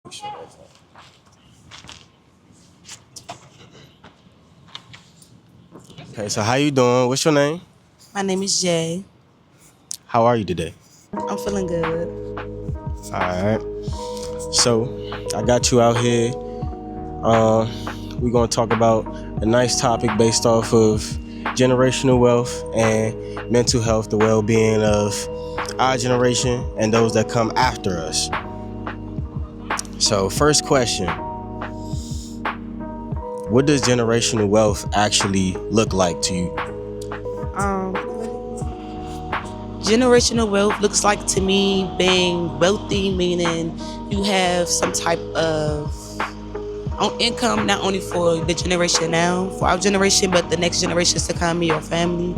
Okay, so how you doing? What's your name? My name is Jay. How are you today? I'm feeling good. All right. So I got you out here. Um, we're gonna talk about a nice topic based off of generational wealth and mental health, the well-being of our generation and those that come after us. So, first question: what does generational wealth actually look like to you? Um, Generational wealth looks like to me being wealthy, meaning you have some type of on income not only for the generation now, for our generation, but the next generations to come, your family.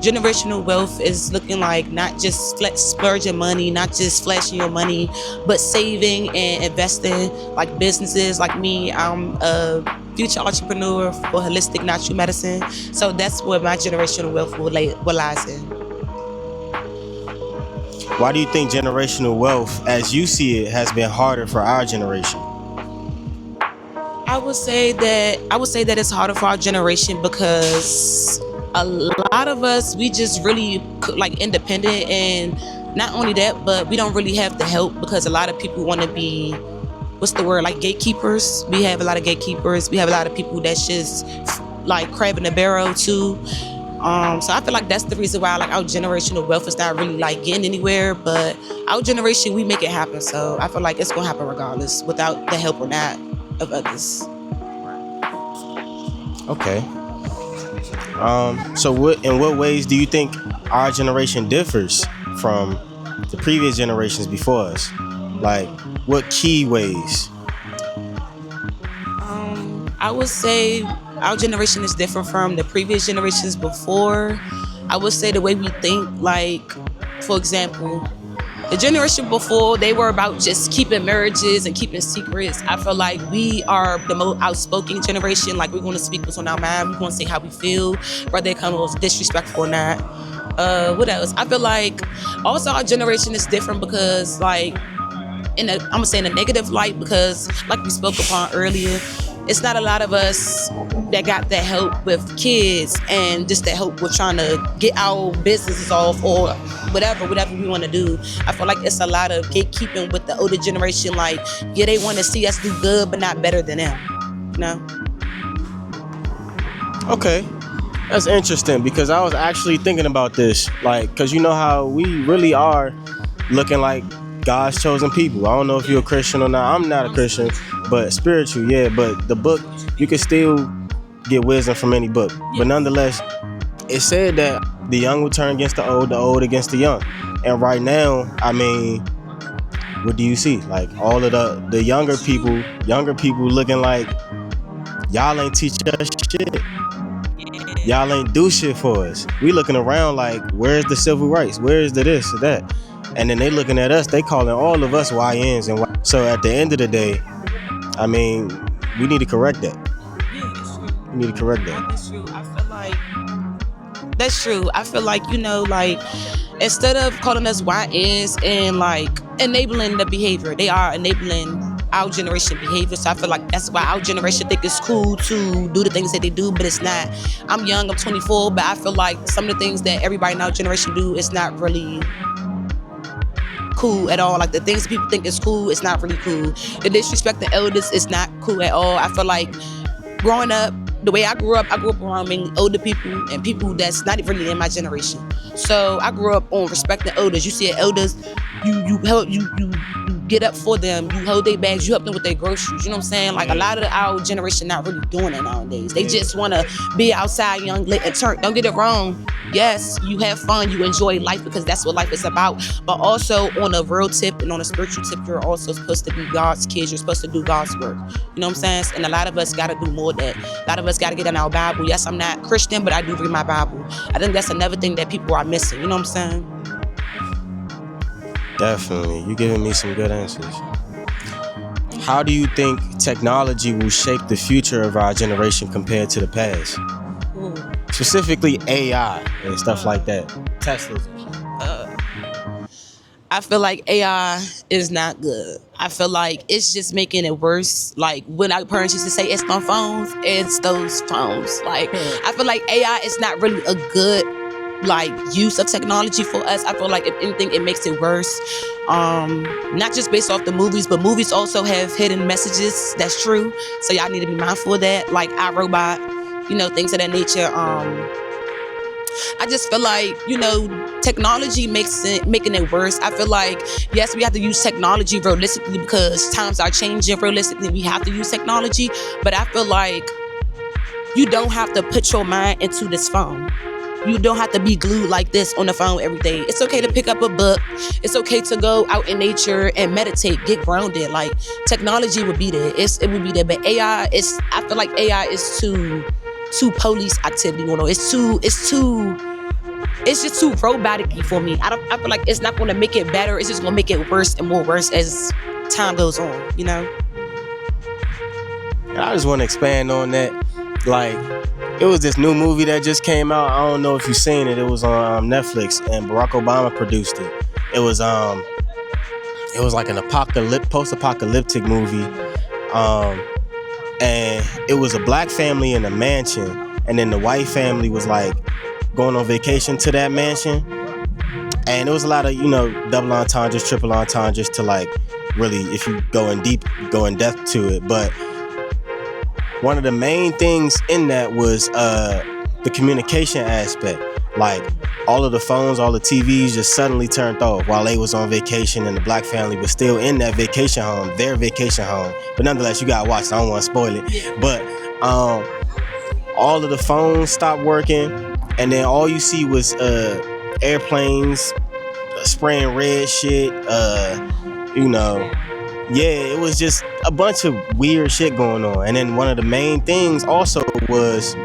Generational wealth is looking like not just splurging money, not just flashing your money, but saving and investing, like businesses. Like me, I'm a future entrepreneur for holistic natural medicine. So that's where my generational wealth will lies in. Why do you think generational wealth, as you see it, has been harder for our generation? I would say that it's harder for our generation because a lot of us we just really like independent, and not only that, but we don't really have the help because a lot of people want to be, what's the word, like gatekeepers. We have a lot of gatekeepers. We have a lot of people that's just like crab in a barrel too. So I feel like that's the reason why like our generational wealth is not really like getting anywhere. But our generation, we make it happen. So I feel like it's gonna happen regardless, without the help or not of others. Okay. So in what ways do you think our generation differs from the previous generations before us? Like, what key ways? I would say our generation is different from the previous generations before. I would say the way we think, like, for example, the generation before, they were about just keeping marriages and keeping secrets. I feel like we are the most outspoken generation. Like, we're going to speak what's on our mind. We're going to say how we feel, whether it comes disrespectful or not. What else? I feel like also our generation is different because, like, I'm gonna say in a negative light, because like we spoke upon earlier, it's not a lot of us that got that help with kids and just that help with trying to get our businesses off or whatever we want to do. I feel like it's a lot of gatekeeping with the older generation. Like, yeah, they want to see us do good, but not better than them. You know? Okay, that's interesting because I was actually thinking about this. Like, because you know how we really are looking like God's chosen people. I don't know if you're a Christian or not. I'm not a Christian, but spiritual, yeah. But the book, you can still get wisdom from any book. But nonetheless, it said that the young will turn against the old against the young. And right now, I mean, what do you see? Like all of the younger people looking like y'all ain't teach us shit. Y'all ain't do shit for us. We looking around like, where's the civil rights? Where's the this or that? And then they looking at us, they calling all of us YNs and so at the end of the day, I mean, we need to correct that. Yeah, it's true. We need to correct that. That's true. I feel like that's true. I feel like, like, instead of calling us YNs and like enabling the behavior, they are enabling our generation behavior. So I feel like that's why our generation think it's cool to do the things that they do, but it's not. I'm young, I'm 24, but I feel like some of the things that everybody in our generation do is not really cool at all. Like the things people think is cool, it's not really cool. The disrespect the elders is not cool at all. I feel like growing up, the way I grew up around many older people and people that's not really in my generation. So I grew up on respecting elders. You see elders, you help you get up for them, you hold their bags, you help them with their groceries. You know what I'm saying? Like a lot of our generation not really doing it nowadays. They just want to be outside young, lit, and turn. Don't get it wrong. Yes, you have fun, you enjoy life because that's what life is about. But also on a real tip and on a spiritual tip, you're also supposed to be God's kids. You're supposed to do God's work. You know what I'm saying? And a lot of us got to do more of that. A lot of us got to get in our Bible. Yes, I'm not Christian, but I do read my Bible. I think that's another thing that people are missing. You know what I'm saying? Definitely. You giving me some good answers. How do you think technology will shape the future of our generation compared to the past? Ooh. Specifically AI and stuff like that. Teslas. I feel like AI is not good. I feel like it's just making it worse. Like when our parents used to say it's on phones, it's those phones. Like I feel like AI is not really a good like use of technology for us. I feel like if anything, it makes it worse. Not just based off the movies, but movies also have hidden messages. That's true. So y'all need to be mindful of that. Like iRobot, things of that nature. I just feel like, technology making it worse. I feel like, yes, we have to use technology realistically because times are changing realistically. We have to use technology, but I feel like you don't have to put your mind into this phone. You don't have to be glued like this on the phone every day. It's okay to pick up a book. It's okay to go out in nature and meditate, get grounded. Like technology would be there. It would be there. But AI I feel like AI is too police activity going on. It's just too robotic-y for me. I feel like it's not gonna make it better. It's just gonna make it worse and more worse as time goes on. I just want to expand on that. Like, it was this new movie that just came out. I don't know if you've seen it. It was on Netflix, and Barack Obama produced it. It was like an post-apocalyptic movie, and it was a black family in a mansion, and then the white family was like going on vacation to that mansion, and there was a lot of double entendres, triple entendres to like really, if you go in depth to it, but one of the main things in that was the communication aspect. Like all of the phones, all the TVs just suddenly turned off while they was on vacation, and the black family was still in that vacation home, their vacation home. But nonetheless, you gotta watch it. I don't want to spoil it. But all of the phones stopped working, and then all you see was airplanes spraying red shit. Yeah, it was just a bunch of weird shit going on. And then one of the main things also was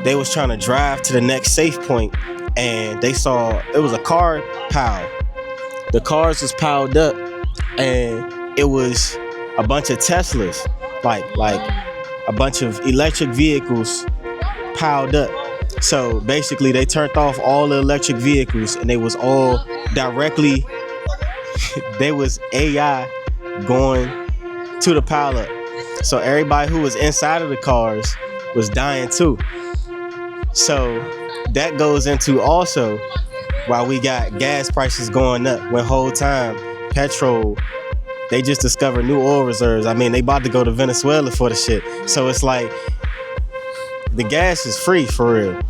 they was trying to drive to the next safe point, and they saw it was a car pile. The cars was piled up, and it was a bunch of Teslas, like a bunch of electric vehicles piled up. So basically they turned off all the electric vehicles, and they was all directly they was AI going to the pile up. So everybody who was inside of the cars was dying too. So that goes into also why we got gas prices going up when whole time petrol, they just discovered new oil reserves. I mean, they about to go to Venezuela for the shit. So it's like the gas is free for real.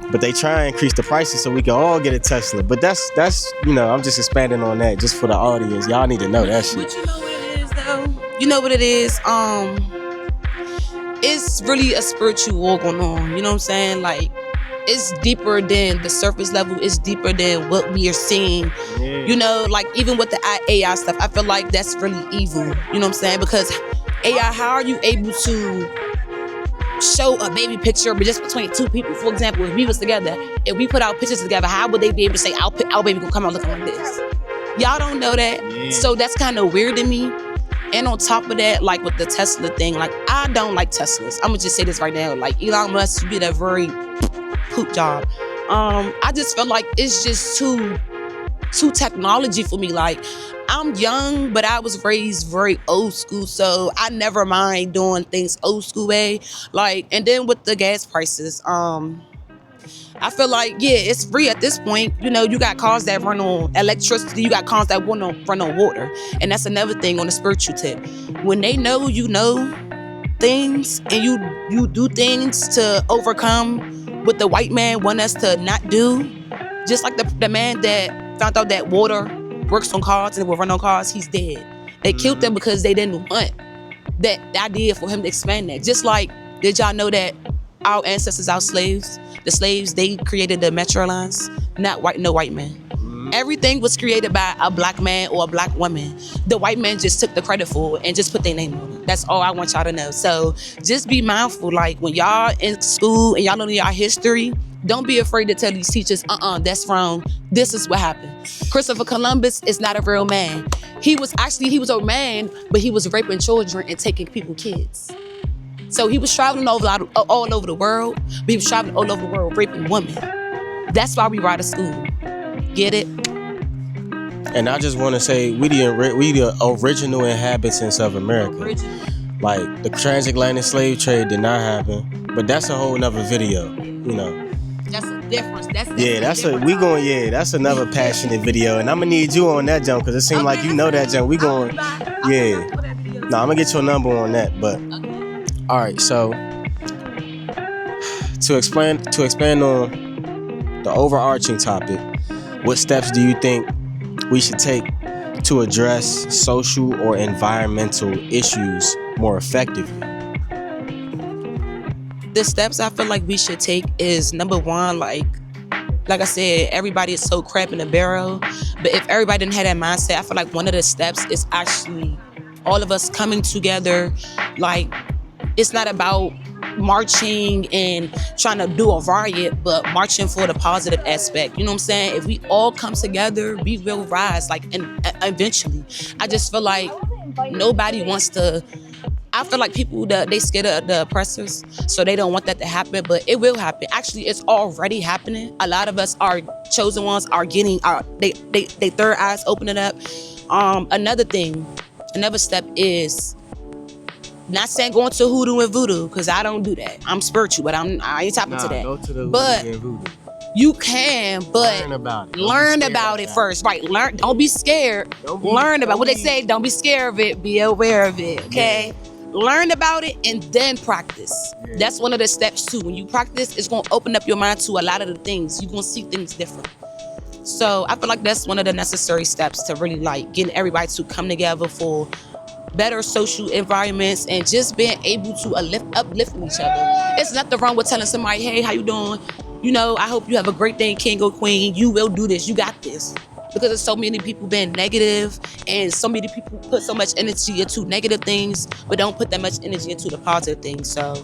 But they try and increase the prices so we can all get a Tesla. But that's I'm just expanding on that just for the audience. Y'all need to know that shit. But you know what it is though? You know what it is? It's really a spiritual war going on. You know what I'm saying? Like it's deeper than the surface level. It's deeper than what we are seeing. Yeah. Like even with the AI stuff, I feel like that's really evil. You know what I'm saying? Because AI, how are you able to show a baby picture, but just between two people? For example, if we was together, if we put our pictures together, how would they be able to say our baby gonna come out looking like this? Y'all don't know that. Yeah. So that's kind of weird to me. And on top of that, like with the Tesla thing, like I don't like Teslas. I'm gonna just say this right now. Like Elon Musk did a very poop job. I just feel like it's just too technology for me. Like I'm young, but I was raised very old school, so I never mind doing things old school way. Like, and then with the gas prices, I feel like, yeah, it's free at this point. You got cars that run on electricity, you got cars that run on water. And that's another thing on the spiritual tip. When they know things and you do things to overcome what the white man want us to not do, just like the man that found out that water works on cars and it will run on cars, he's dead. They killed him because they didn't want that idea for him to expand that. Just like, did y'all know that our ancestors, our slaves, the slaves, they created the metro lines, no white man. Everything was created by a black man or a black woman. The white man just took the credit for it and just put their name on it. That's all I want y'all to know. So just be mindful, like when y'all in school and y'all know y'all history, don't be afraid to tell these teachers, that's wrong. This is what happened. Christopher Columbus is not a real man. He was a man, but he was raping children and taking people's kids. So he was traveling all over the world, but he was traveling all over the world raping women. That's why we ride to school. Get it? And I just want to say we the original inhabitants of America. Like the transatlantic slave trade did not happen, but that's a whole nother video. You know. That's a difference. That's another passionate video, and I'm gonna need you on that jump because it seems like you know that jump. We going, yeah. No, I'm gonna get your number on that, but all right. So to expand on the overarching topic, what steps do you think we should take to address social or environmental issues more effectively? The steps I feel like we should take is number one, like I said, everybody is so crap in a barrel. But if everybody didn't have that mindset, I feel like one of the steps is actually all of us coming together. Like, it's not about marching and trying to do a riot, but marching for the positive aspect. You know what I'm saying? If we all come together, we will rise. Like, and eventually, I just feel like nobody wants to. I feel like people they scared of the oppressors, so they don't want that to happen. But it will happen. Actually, it's already happening. A lot of us, our chosen ones, are getting they third eyes opening up. Another step is not saying going to hoodoo and voodoo, because I don't do that. I'm spiritual, but I ain't tapping to that. Go to the but hoodoo and voodoo. You can, but learn about it first. Right. Learn. Don't be scared. Learn about what they say. Don't be scared of it. Be aware of it. Okay. Yeah. Learn about it and then practice. Yeah. That's one of the steps too. When you practice, it's gonna open up your mind to a lot of the things. You're gonna see things different. So I feel like that's one of the necessary steps to really like getting everybody to come together for better social environments and just being able to uplift each other. It's nothing wrong with telling somebody, hey, how you doing? You know, I hope you have a great day, king or queen. You will do this. You got this. Because there's so many people being negative, and so many people put so much energy into negative things, but don't put that much energy into the positive things. So,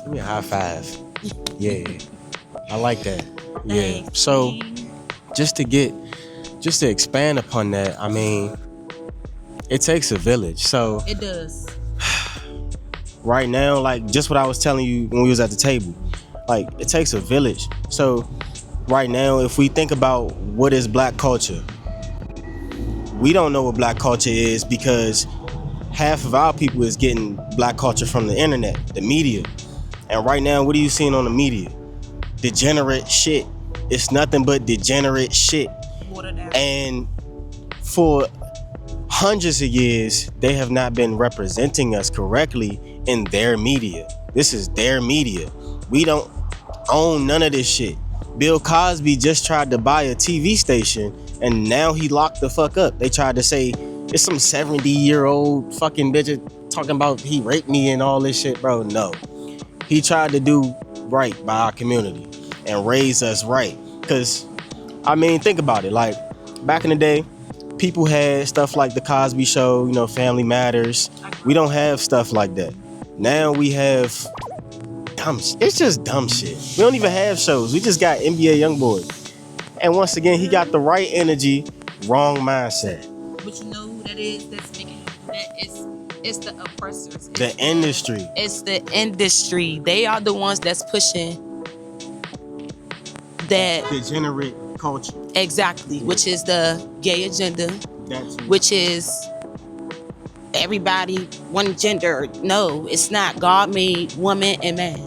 give me a high five. Yeah, I like that. Yeah. Thanks. So, just to expand upon that, I mean, it takes a village. So it does. Right now, like just what I was telling you when we was at the table, like it takes a village. So right now, if we think about what is black culture, we don't know what black culture is because half of our people is getting black culture from the internet, the media. And right now, what are you seeing on the media? Degenerate shit. It's nothing but degenerate shit. And for hundreds of years, they have not been representing us correctly in their media. This is their media. We don't own none of this shit. Bill Cosby just tried to buy a TV station and now he locked the fuck up. They tried to say it's some 70-year-old fucking bitch talking about he raped me and all this shit, bro. No. He tried to do right by our community and raise us right. Cause I mean, think about it. Like back in the day, people had stuff like the Cosby Show, you know, Family Matters. We don't have stuff like that. Now we have it's just dumb shit. We don't even have shows. We just got NBA YoungBoy. And once again, he got the right energy, wrong mindset. But you know who that is that's making you do that? It's the oppressors. The industry. It's the industry. They are the ones that's pushing that degenerate culture. Exactly, which is the gay agenda, which is everybody one gender. No, it's not. God made woman and man,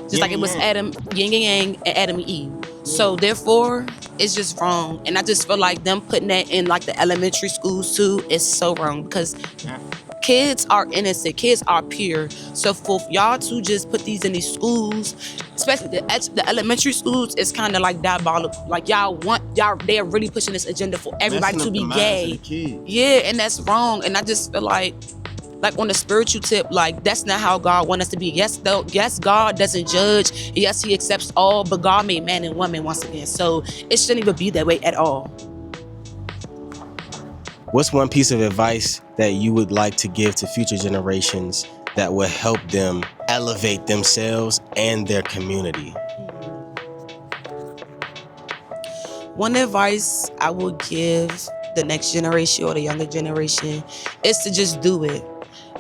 just like it was Adam, yin and yang, and Adam and Eve. So therefore, it's just wrong. And I just feel like them putting that in like the elementary schools too is so wrong because kids are innocent, kids are pure. So for y'all to just put these in these schools, especially the elementary schools, it's kind of like diabolical. Like they're really pushing this agenda for everybody to be gay. Yeah, and that's wrong. And I just feel like on the spiritual tip, like that's not how God wants us to be. Yes, God doesn't judge. Yes, he accepts all, but God made man and woman once again. So it shouldn't even be that way at all. What's one piece of advice that you would like to give to future generations that will help them elevate themselves and their community? One advice I would give the next generation or the younger generation is to just do it.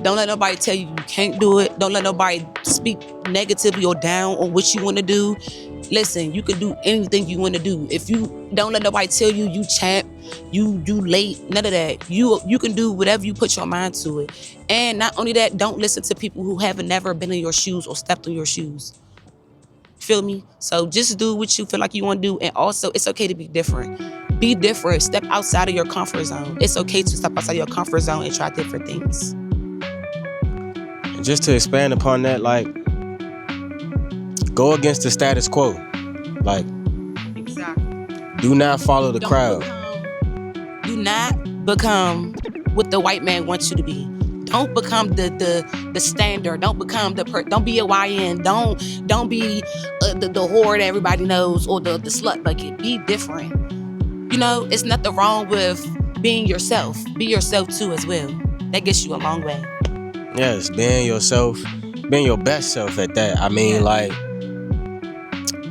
Don't let nobody tell you you can't do it. Don't let nobody speak negatively or down on what you want to do. Listen, you can do anything you want to do. If you don't let nobody tell you you champ, you late, none of that. You can do whatever you put your mind to it. And not only that, don't listen to people who haven't never been in your shoes or stepped on your shoes. Feel me? So just do what you feel like you want to do. And also, it's okay to be different. Be different. Step outside of your comfort zone. It's okay to step outside your comfort zone and try different things. And just to expand upon that, like, go against the status quo. Like, Exactly. do not follow the crowd. Do not become what the white man wants you to be. Don't become the standard. Don't become don't be a YN. Don't be the whore that everybody knows or the slut bucket. Be different. You know, it's nothing wrong with being yourself. Be yourself too as well. That gets you a long way. Yes, being yourself, being your best self at that. I mean, like,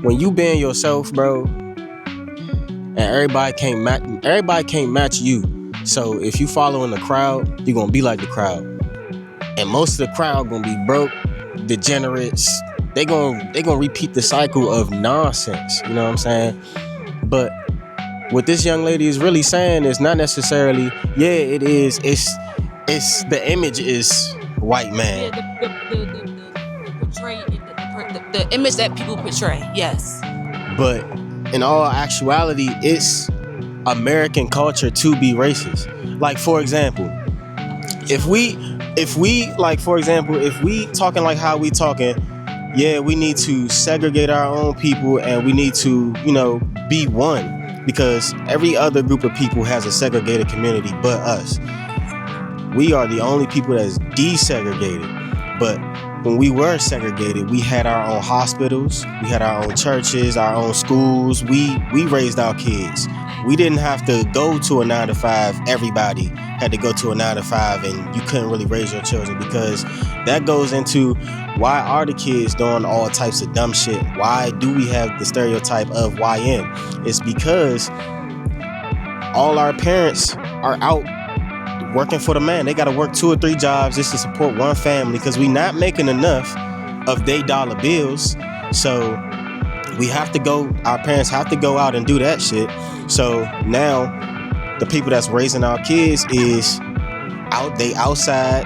when you being yourself, bro, and everybody can't match you. So if you following the crowd, you're gonna be like the crowd. And most of the crowd gonna be broke, degenerates. They gonna repeat the cycle of nonsense. You know what I'm saying? But what this young lady is really saying is not necessarily, yeah, it is. It's the image is white man. The image that people portray, yes. But in all actuality, it's American culture to be racist. Like, for example, if we talking like how we talking, yeah, we need to segregate our own people and we need to, be one, because every other group of people has a segregated community but us. We are the only people that's desegregated. But when we were segregated, we had our own hospitals, we had our own churches, our own schools. We raised our kids. We didn't have to go to a 9-to-5. Everybody had to go to a 9-to-5, and you couldn't really raise your children, because that goes into why are the kids doing all types of dumb shit? Why do we have the stereotype of YN? It's because all our parents are out working for the man. They got to work 2 or 3 jobs just to support one family, because we not making enough of their dollar bills. So we have to go, our parents have to go out and do that shit. So now the people that's raising our kids is outside,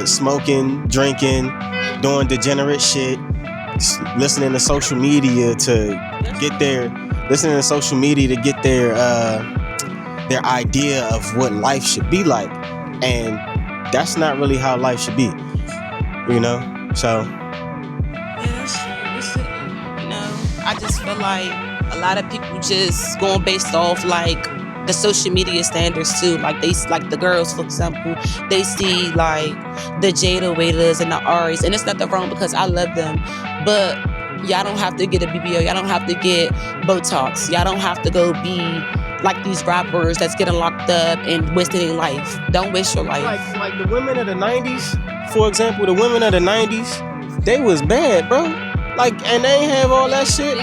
smoking, drinking, doing degenerate shit, listening to social media to get their idea of what life should be like. And that's not really how life should be, so. I just feel like a lot of people just going based off like the social media standards too. Like the girls, for example, they see like the Jada Waiters and the Aries, and it's nothing wrong because I love them, but y'all don't have to get a BBL, y'all don't have to get Botox, y'all don't have to go be like these rappers that's getting locked up and wasting their life. Don't waste your life. Like the women of the 90s, for example, the women of the 90s, they was bad, bro. Like, and they ain't have all that shit.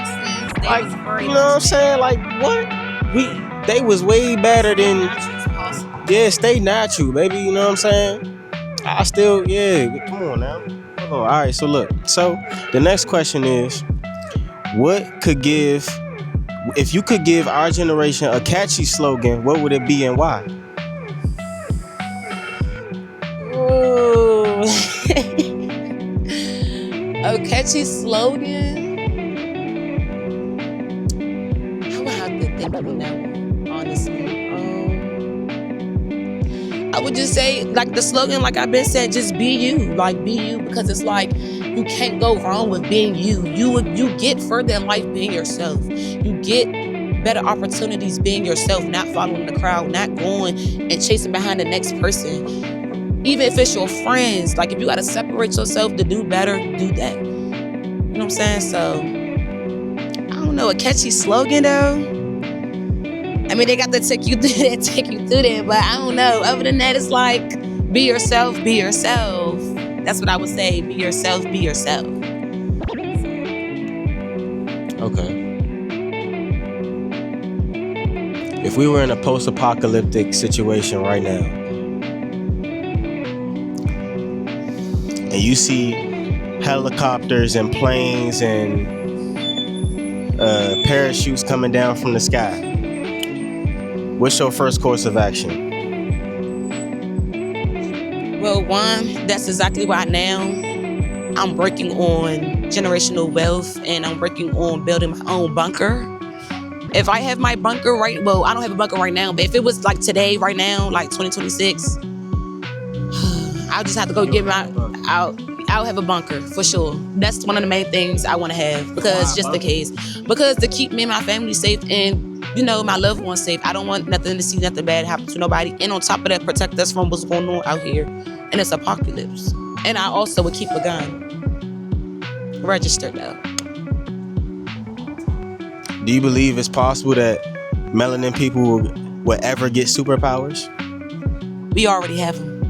Like, you know what I'm saying? Like, what? They was way better than. Yeah, stay natural, baby. You know what I'm saying? I still, come on now. Hold on. All right, so look. So the next question is, if you could give our generation a catchy slogan, what would it be and why? Ooh. A catchy slogan? I would have to think on that one, honestly. I would just say, like the slogan, like I've been saying, just be you. Like, be you, because it's like, you can't go wrong with being you. You get further in life being yourself. You get better opportunities being yourself, not following the crowd, not going and chasing behind the next person. Even if it's your friends, like if you gotta separate yourself to do better, do that. You know what I'm saying? So, I don't know, a catchy slogan though. I mean, they got to take you through that, but I don't know. Other than that, it's like, be yourself, be yourself. That's what I would say. Be yourself, be yourself. Okay. If we were in a post-apocalyptic situation right now, and you see helicopters and planes and parachutes coming down from the sky. What's your first course of action? Well, one, that's exactly why now I'm working on generational wealth and I'm working on building my own bunker. If I have my bunker right, well, I don't have a bunker right now, but if it was like today, right now, like 2026, I'll just have to go get I'll have a bunker for sure. That's one of the main things I want to have because just in case, because to keep me and my family safe and my loved ones safe. I don't want nothing to see nothing bad happen to nobody. And on top of that, protect us from what's going on out here in this apocalypse. And I also would keep a gun registered though. Do you believe it's possible that melanin people will ever get superpowers? We already have them.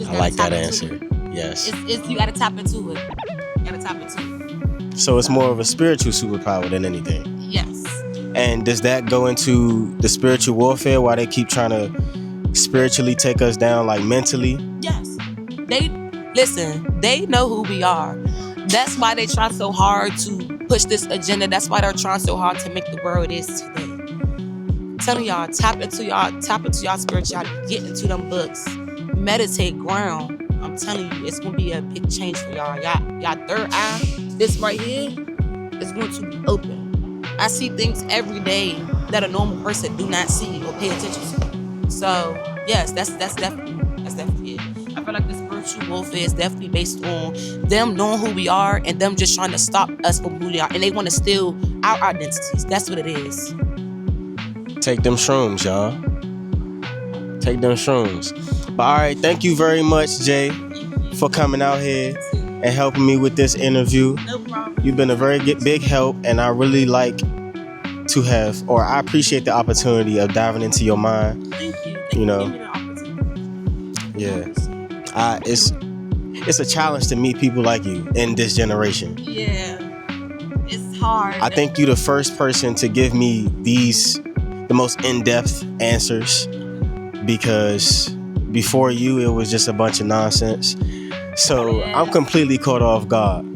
I like that answer. Yes. It's you gotta tap into it. You gotta tap into it. So it's more of a spiritual superpower than anything. Yes. And does that go into the spiritual warfare while they keep trying to spiritually take us down, like mentally? Yes. They know who we are. That's why they try so hard to push this agenda. That's why they're trying so hard to make the world it is today. I'm telling y'all, tap into y'all spirituality, get into them books, meditate, ground. I'm telling you, it's gonna be a big change for y'all. Y'all third eye, this right here, is going to be open. I see things every day that a normal person do not see or pay attention to. So yes, that's definitely it. I feel like the spiritual warfare is definitely based on them knowing who we are and them just trying to stop us from who we are, and they want to steal our identities. That's what it is. Take them shrooms, y'all. Take them shrooms. But all right, thank you very much, Jay, for coming out here and helping me with this interview. No problem. You've been a very big help, and I really like to have, or I appreciate the opportunity of diving into your mind. Thank you. You know. Give me the opportunity. Yeah. It's a challenge to meet people like you in this generation. Yeah. It's hard. I think you're the first person to give me the most in-depth answers, because before you, it was just a bunch of nonsense. So Yeah. I'm completely caught off guard.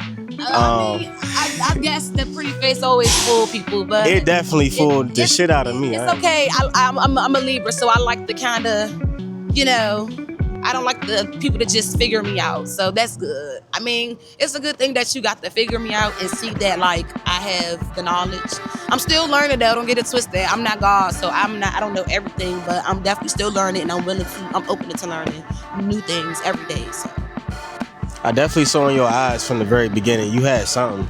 I guess the pretty face always fool people, but It definitely fooled the shit out of me. It's okay. I'm a Libra, so I like the kind of, I don't like the people to just figure me out. So that's good. I mean, it's a good thing that you got to figure me out and see that like I have the knowledge. I'm still learning though. Don't get it twisted. I'm not God, so I don't know everything, but I'm definitely still learning, and I'm open to learning new things every day. So. I definitely saw in your eyes from the very beginning you had something.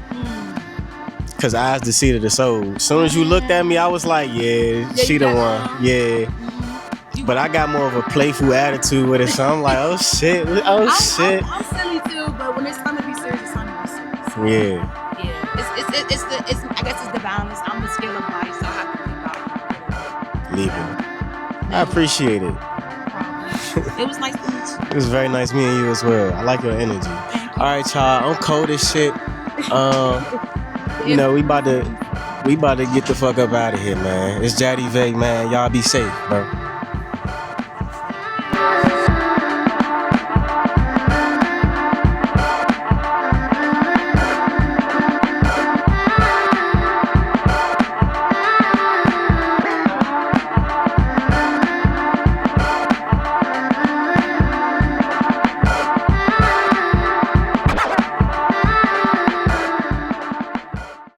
Cause eyes the seed of the soul. As soon as you looked at me, I was like, yeah, she the one. Yeah. But I got more of a playful attitude with it, so I'm like, oh shit. I'm silly too, but when it's time to be serious, it's time to be serious. Yeah. It's I guess it's the balance. I'm the scale of life, so I have to think about Leave it. I appreciate it. it. It was nice to meet you. It was very nice meeting you as well. I like your energy. All right, y'all. I'm cold as shit. We about to get the fuck up out of here, man. It's Jaddy Vague, man. Y'all be safe, bro.